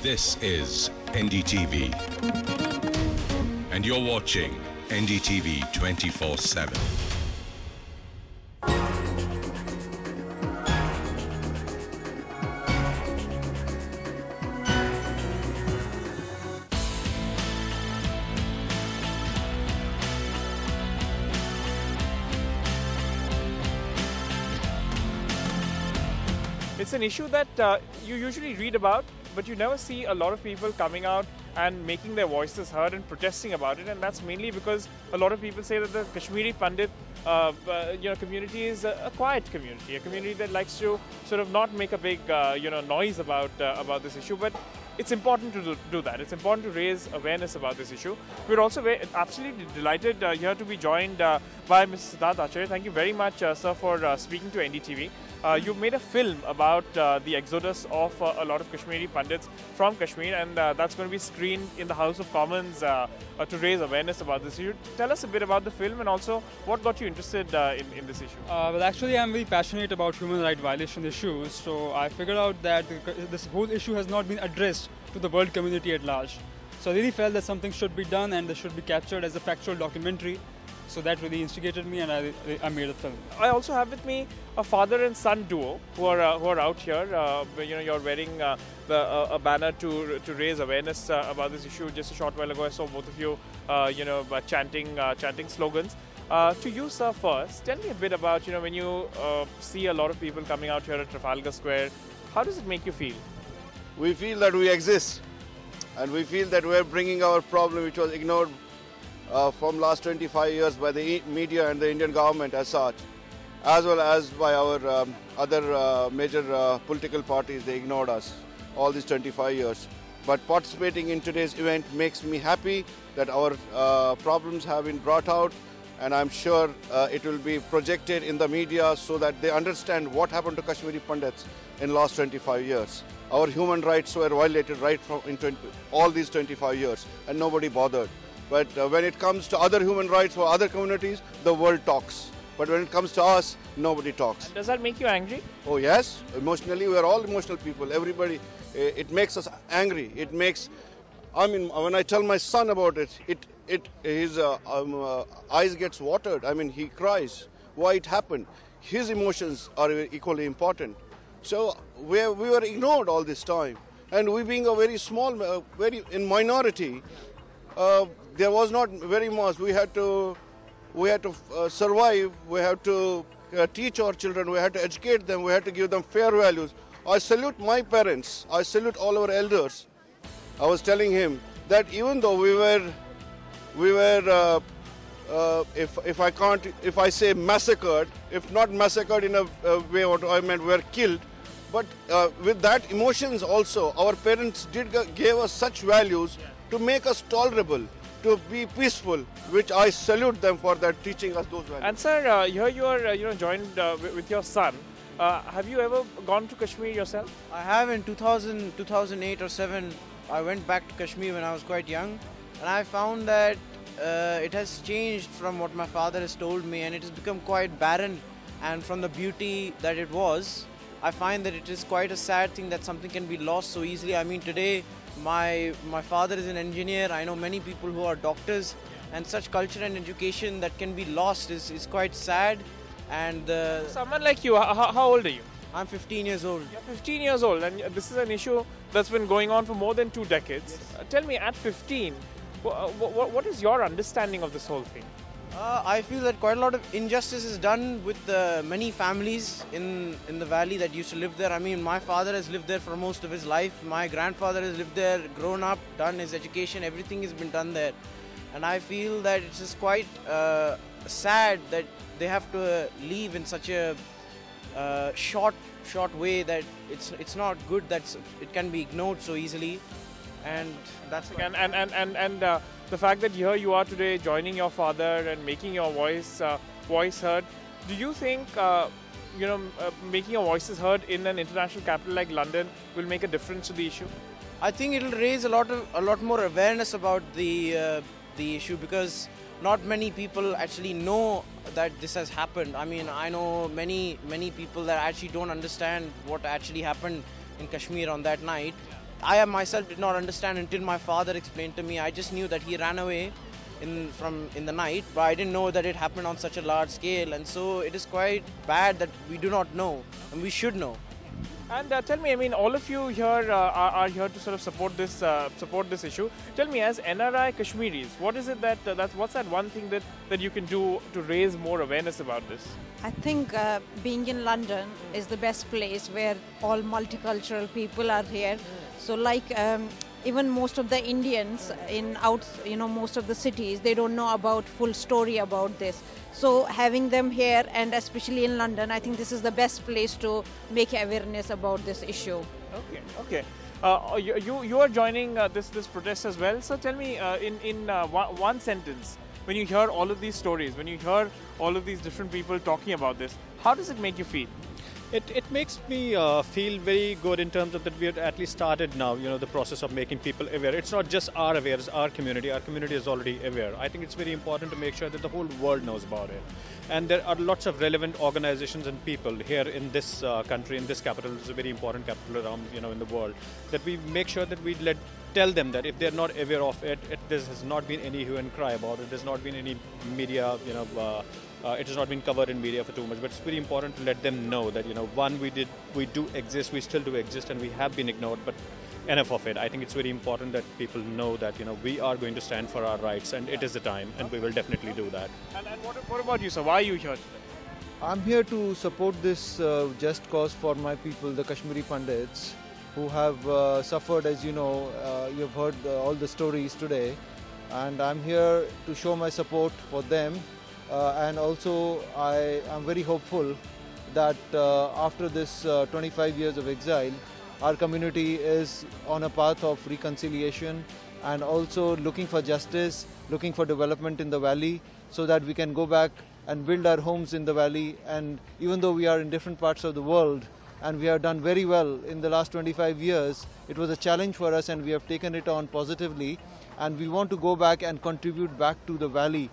This is NDTV, and you're watching NDTV 24/7. It's an issue that you usually read about, but you never see a lot of people coming out and making their voices heard and protesting about it. And that's mainly because a lot of people say that the Kashmiri Pandit community is a quiet community, a community that likes to sort of not make a big noise about this issue. But it's important to do that. It's important to raise awareness about this issue. We're also absolutely delighted here to be joined by Mr. Siddharth Acharya. Thank you very much, sir, for speaking to NDTV. You've made a film about the exodus of a lot of Kashmiri Pandits from Kashmir, and that's going to be screened in the House of Commons to raise awareness about this issue. Tell us a bit about the film and also what got you interested in this issue. Well, actually, I'm very passionate about human rights violation issues, so I figured out that this whole issue has not been addressed to the world community at large. So I really felt that something should be done and this should be captured as a factual documentary. So that really instigated me, and I made a film. I also have with me a father and son duo who are out here. You're wearing a banner to raise awareness about this issue. Just a short while ago, I saw both of you, chanting slogans. To you, sir, first, tell me a bit about when you see a lot of people coming out here at Trafalgar Square. How does it make you feel? We feel that we exist, and we feel that we are bringing our problem, which was ignored from last 25 years by the media and the Indian government as such, as well as by our other major political parties. They ignored us all these 25 years. But participating in today's event makes me happy that our problems have been brought out, and I'm sure it will be projected in the media so that they understand what happened to Kashmiri Pandits in last 25 years. Our human rights were violated right from all these 25 years, and nobody bothered. But when it comes to other human rights for other communities, the world talks. But when it comes to us, nobody talks. Does that make you angry? Oh yes, emotionally, we are all emotional people. Everybody, it makes us angry. It makes, when I tell my son about it, his eyes gets watered. he cries. Why it happened? His emotions are equally important. So we were ignored all this time. And we being a very small, very in minority, there was not very much. We had to survive. We had to teach our children. We had to educate them. We had to give them fair values. I salute my parents. I salute all our elders. I was telling him that even though we were, if I say massacred, if not massacred in a way, what I meant, we were killed. But with that emotions also, our parents gave us such values to make us tolerable, to be peaceful, which I salute them for that, teaching us those values. And sir, here you are joined with your son. Have you ever gone to Kashmir yourself? I have in 2008 or 7. I went back to Kashmir when I was quite young, and I found that it has changed from what my father has told me, and it has become quite barren. And from the beauty that it was, I find that it is quite a sad thing that something can be lost so easily. Today, my father is an engineer. I know many people who are doctors, and such culture and education that can be lost is quite sad. And someone like you, how old are you? I'm 15 years old. You're 15 years old, and this is an issue that's been going on for more than 2 decades. Yes. Tell me, at 15, what is your understanding of this whole thing? I feel that quite a lot of injustice is done with many families in the valley that used to live there. My father has lived there for most of his life. My grandfather has lived there, grown up, done his education. Everything has been done there. And I feel that it's just quite sad that they have to leave in such a short way that it's not good that it can be ignored so easily. And that's the fact that here you are today joining your father and making your voice heard, do you think making your voices heard in an international capital like London will make a difference to the issue? I think it will raise a lot more awareness about the issue, because not many people actually know that this has happened. I know many people that actually don't understand what actually happened in Kashmir on that night. I myself did not understand until my father explained to me. I just knew that he ran away in the night, but I didn't know that it happened on such a large scale, and so it is quite bad that we do not know, and we should know. And tell me, I mean, all of you here are here to sort of support this issue. Tell me, as NRI Kashmiris, what is it what's that one thing that you can do to raise more awareness about this? I think being in London is the best place where all multicultural people are here. So like even most of the Indians in most of the cities, they don't know about full story about this. So having them here, and especially in London, I think this is the best place to make awareness about this issue. Okay. You are joining this protest as well. So tell me, in one sentence, when you hear all of these stories, when you hear all of these different people talking about this, how does it make you feel? It makes me feel very good in terms of that we have at least started now, the process of making people aware. It's not just our awareness, our community is already aware. I think it's very important to make sure that the whole world knows about it. And there are lots of relevant organizations and people here in this country, in this capital. It's a very important capital around, in the world, that we make sure that we tell them that if they're not aware of it, there has not been any hue and cry about it. There's not been any media, it has not been covered in media for too much, but it's very important to let them know that, one, we do exist, we still do exist, and we have been ignored, but enough of it. I think it's very important that people know that, we are going to stand for our rights, and it is the time, and we will definitely do that. And what about you, sir? Why are you here today? I'm here to support this just cause for my people, the Kashmiri Pandits, who have suffered, as you know, you've heard all the stories today, and I'm here to show my support for them. And also I am very hopeful that after this 25 years of exile, our community is on a path of reconciliation and also looking for justice, looking for development in the valley, so that we can go back and build our homes in the valley. And even though we are in different parts of the world and we have done very well in the last 25 years, it was a challenge for us and we have taken it on positively, and we want to go back and contribute back to the valley.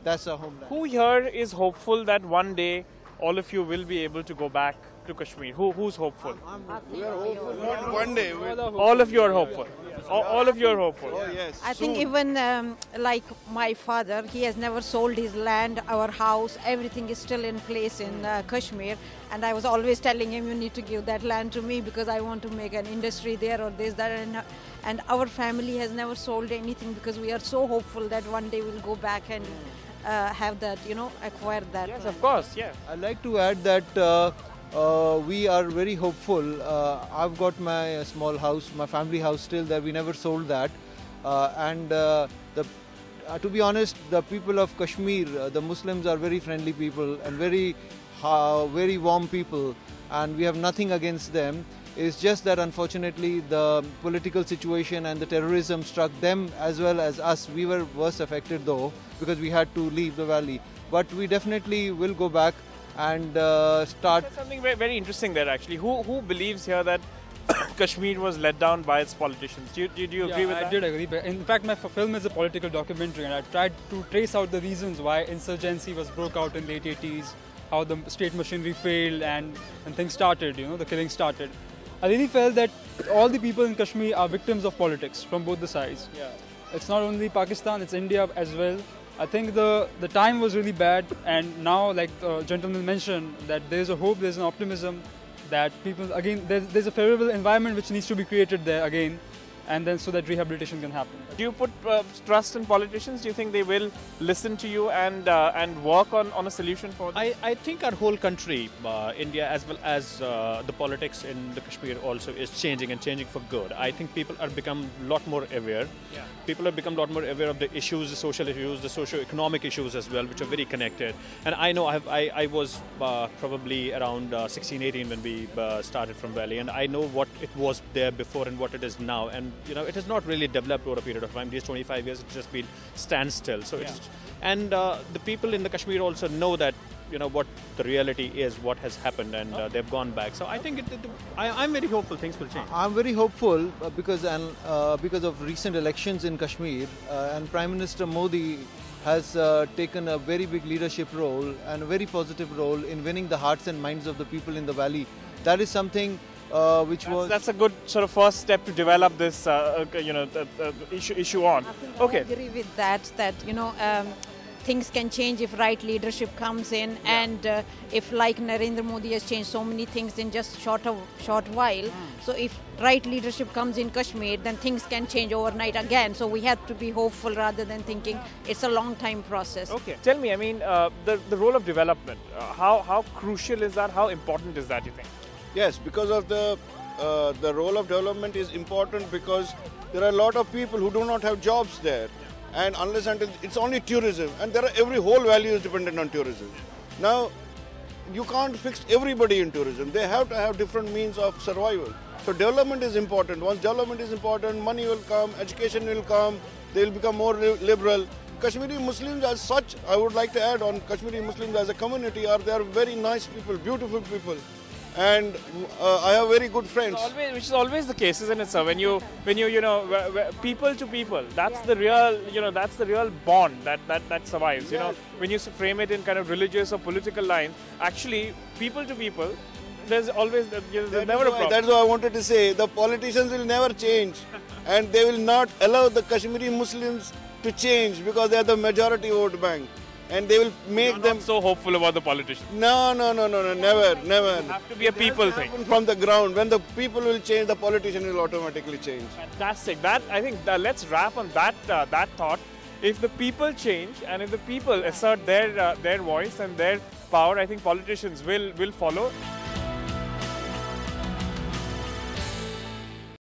That's our homeland. Who here is hopeful that one day all of you will be able to go back to Kashmir? Who's hopeful? We are hopeful. Not one day. All of you are hopeful. All of you are hopeful. Oh yes. I think even like my father, he has never sold his land, our house, everything is still in place in Kashmir. And I was always telling him, you need to give that land to me because I want to make an industry there or this, that. And our family has never sold anything because we are so hopeful that one day we'll go back and have that, acquire that. Yes, of course, yes. I'd like to add that we are very hopeful. I've got my small house, my family house still there. We never sold that. To be honest, the people of Kashmir, the Muslims are very friendly people and very warm people, and we have nothing against them. It's just that unfortunately the political situation and the terrorism struck them as well as us. We were worse affected though, because we had to leave the valley. But we definitely will go back and start. There's something very, very interesting there actually. Who believes here that Kashmir was let down by its politicians? Do you agree with that? I did agree. But in fact, my film is a political documentary, and I tried to trace out the reasons why insurgency broke out in the late 80s, how the state machinery failed, and things started. The killing started. I really felt that all the people in Kashmir are victims of politics from both the sides. Yeah. It's not only Pakistan, it's India as well. I think the time was really bad, and now, like the gentleman mentioned, that there's a hope, there's an optimism that people, again, there's a favorable environment which needs to be created there again, and then so that rehabilitation can happen. Do you put trust in politicians? Do you think they will listen to you and work on a solution for this? I think our whole country, India, as well as the politics in the Kashmir also is changing and changing for good. I think people are become a lot more aware. Yeah. People have become a lot more aware of the issues, the social issues, the socio-economic issues as well, which are very connected. And I know I was probably around 16, 18 when we started from Valley, and I know what it was there before and what it is now. And it has not really developed over a period of time. These 25 years, it's just been standstill. So the people in the Kashmir also know that what the reality is, what has happened, and they've gone back. So I think I'm very hopeful things will change. I'm very hopeful because of recent elections in Kashmir, and Prime Minister Modi has taken a very big leadership role and a very positive role in winning the hearts and minds of the people in the valley. That is something which was... That's a good sort of first step to develop this, issue on. Okay. I agree with that. Things can change if right leadership comes in, and if, like Narendra Modi has changed so many things in just short while. So if right leadership comes in Kashmir, then things can change overnight again. So we have to be hopeful rather than thinking it's a long time process. Okay. Tell me, I mean, the role of development. How crucial is that? How important is that, you think? Yes, because of the role of development is important because there are a lot of people who do not have jobs there. And unless until it's only tourism, and every whole value is dependent on tourism. Now, you can't fix everybody in tourism. They have to have different means of survival. So development is important. Once development is important, money will come, education will come, they will become more liberal. Kashmiri Muslims as such, I would like to add on, Kashmiri Muslims as a community they are very nice people, beautiful people. And I have very good friends. Which is always the case, isn't it, sir? When you people to people, that's the real bond that survives. You know, when you frame it in kind of religious or political lines, actually, people to people, there's never a problem. That's what I wanted to say. The politicians will never change, and they will not allow the Kashmiri Muslims to change because they are the majority vote bank. And they will make them... Not so hopeful about the politicians. No, never. It has to be a people thing. From the ground, when the people will change, the politician will automatically change. Fantastic. I think let's wrap on that thought. If the people change and if the people assert their voice and their power, I think politicians will follow.